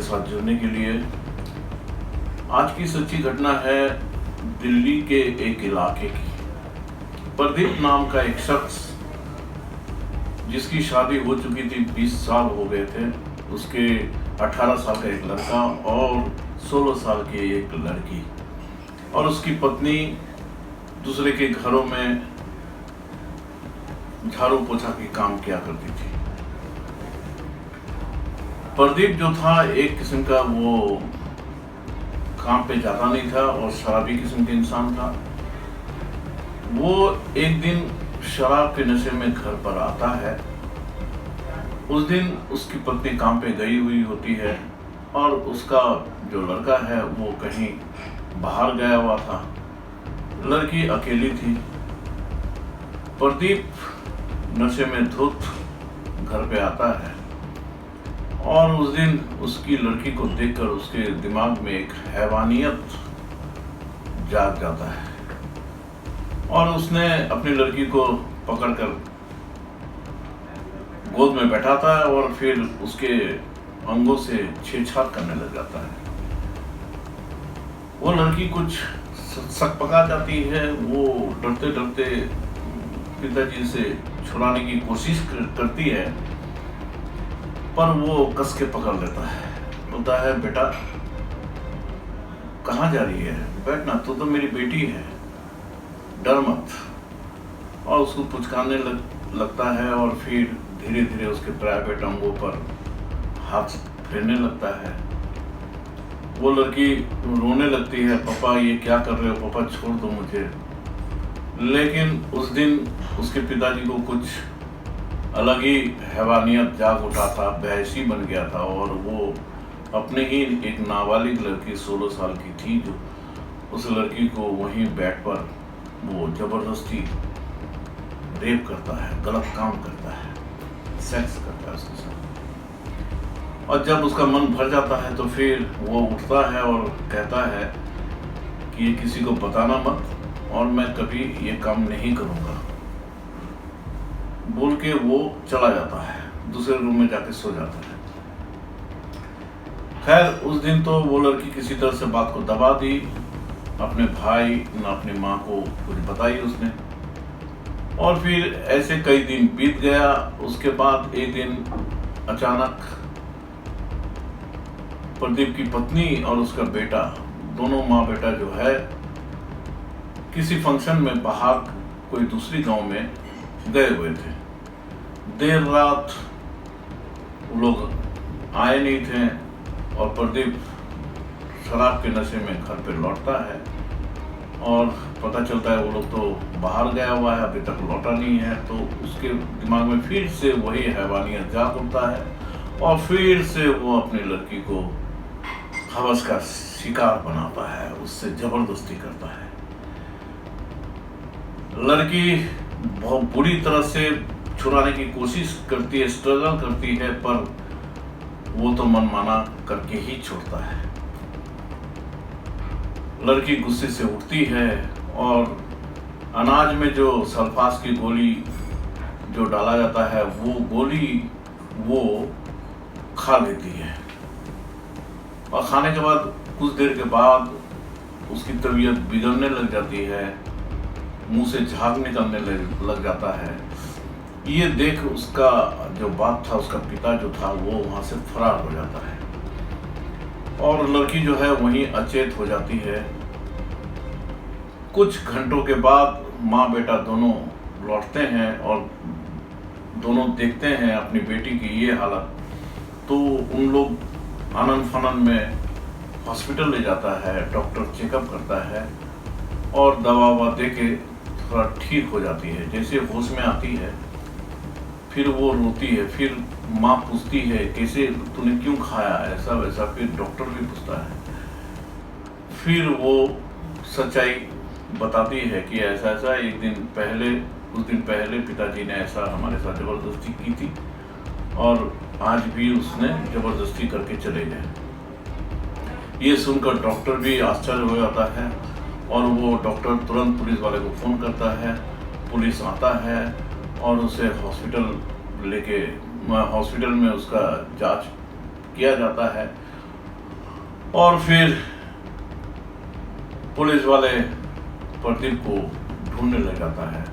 साथ जुड़ने के लिए। आज की सच्ची घटना है दिल्ली के एक इलाके की। प्रदीप नाम का एक शख्स, जिसकी शादी हो चुकी थी, 20 साल हो गए थे, उसके 18 साल का एक लड़का और 16 साल की एक लड़की, और उसकी पत्नी दूसरे के घरों में झाड़ू पोछा के काम किया करती थी। प्रदीप जो था, एक किस्म का वो काम पे जाता नहीं था और शराबी किस्म का इंसान था। वो एक दिन शराब के नशे में घर पर आता है। उस दिन उसकी पत्नी काम पे गई हुई होती है और उसका जो लड़का है वो कहीं बाहर गया हुआ था। लड़की अकेली थी। प्रदीप नशे में धुत घर पे आता है और उस दिन उसकी लड़की को देखकर उसके दिमाग में एक हैवानियत जाग जाता है और उसने अपनी लड़की को पकड़कर गोद में बैठाता है और फिर उसके अंगों से छेड़छाड़ करने लग जाता है। वो लड़की कुछ सकपका जाती है। वो डरते डरते पिताजी से छुड़ाने की कोशिश करती है, पर वो कस के पकड़ लेता है। बोलता है, बेटा कहाँ जा रही है, बैठना, तू तो मेरी बेटी है, डर मत। और उसको पुचकारने लगता है और फिर धीरे धीरे उसके प्राइवेट अंगों पर हाथ फेरने लगता है। वो लड़की रोने लगती है, पापा ये क्या कर रहे हो, पापा छोड़ दो मुझे। लेकिन उस दिन उसके पिताजी को कुछ अलग ही हैवानियत जाग उठा था, बहसी बन गया था और वो अपने ही एक नाबालिग लड़की 16 साल की थी, जो उस लड़की को वहीं बेड पर वो जबरदस्ती रेप करता है, गलत काम करता है, सेक्स करता है उसके साथ। और जब उसका मन भर जाता है तो फिर वो उठता है और कहता है कि ये किसी को बताना मत और मैं कभी ये काम नहीं करूँगा, बोल के वो चला जाता है, दूसरे रूम में जाके सो जाता है। खैर उस दिन तो वो लड़की किसी तरह से बात को दबा दी। अपने भाई न अपनी माँ को कुछ बताई उसने, और फिर ऐसे कई दिन बीत गया। उसके बाद एक दिन अचानक प्रदीप की पत्नी और उसका बेटा, दोनों माँ बेटा जो है, किसी फंक्शन में बाहर कोई दूसरी गांव में गए हुए थे। देर रात वो लोग आए नहीं थे और प्रदीप शराब के नशे में घर पे लौटता है और पता चलता है वो लोग तो बाहर गया हुआ है, अभी तक लौटा नहीं है। तो उसके दिमाग में फिर से वही हैवानियत जाग उठता है और फिर से वो अपनी लड़की को हवस का शिकार बनाता है, उससे जबरदस्ती करता है। लड़की बहुत बुरी तरह से छुड़ाने की कोशिश करती है, स्ट्रगल करती है, पर वो तो मनमाना करके ही छोड़ता है। लड़की गुस्से से उठती है और अनाज में जो सल्फास की गोली जो डाला जाता है, वो गोली वो खा लेती है। और खाने के बाद कुछ देर के बाद उसकी तबीयत बिगड़ने लग जाती है, मुंह से झाग निकलने लग जाता है। ये देख उसका जो बाप था, उसका पिता जो था, वो वहाँ से फरार हो जाता है और लड़की जो है वहीं अचेत हो जाती है। कुछ घंटों के बाद माँ बेटा दोनों लौटते हैं और दोनों देखते हैं अपनी बेटी की ये हालत। तो उन लोग आनन फानन में हॉस्पिटल ले जाता है, डॉक्टर चेकअप करता है और दवा ववा दे के थोड़ा ठीक हो जाती है। जैसे होश में आती है फिर वो रोती है। फिर माँ पूछती है, कैसे, तूने क्यों खाया, ऐसा वैसा। फिर डॉक्टर भी पूछता है। फिर वो सच्चाई बताती है कि ऐसा ऐसा एक दिन पहले, कुछ दिन पहले पिताजी ने ऐसा हमारे साथ जबरदस्ती की थी और आज भी उसने जबरदस्ती करके चले गए। ये सुनकर डॉक्टर भी आश्चर्य हो जाता है और वो डॉक्टर तुरंत पुलिस वाले को फ़ोन करता है। पुलिस आता है और उसे हॉस्पिटल में उसका जांच किया जाता है और फिर पुलिस वाले प्रदीप को ढूंढने लग जाता है।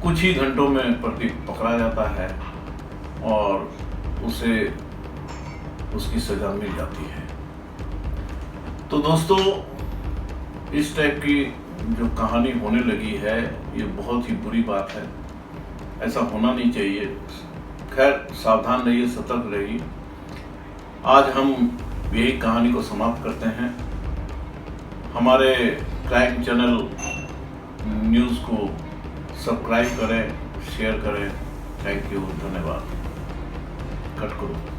कुछ ही घंटों में प्रदीप पकड़ा जाता है और उसे उसकी सजा मिल जाती है। तो दोस्तों, इस टाइप की जो कहानी होने लगी है ये बहुत ही बुरी बात है, ऐसा होना नहीं चाहिए। खैर, सावधान रहिए, सतर्क रहिए। आज हम यही कहानी को समाप्त करते हैं। हमारे क्राइम चैनल न्यूज़ को सब्सक्राइब करें, शेयर करें। थैंक यू, धन्यवाद। कट करो।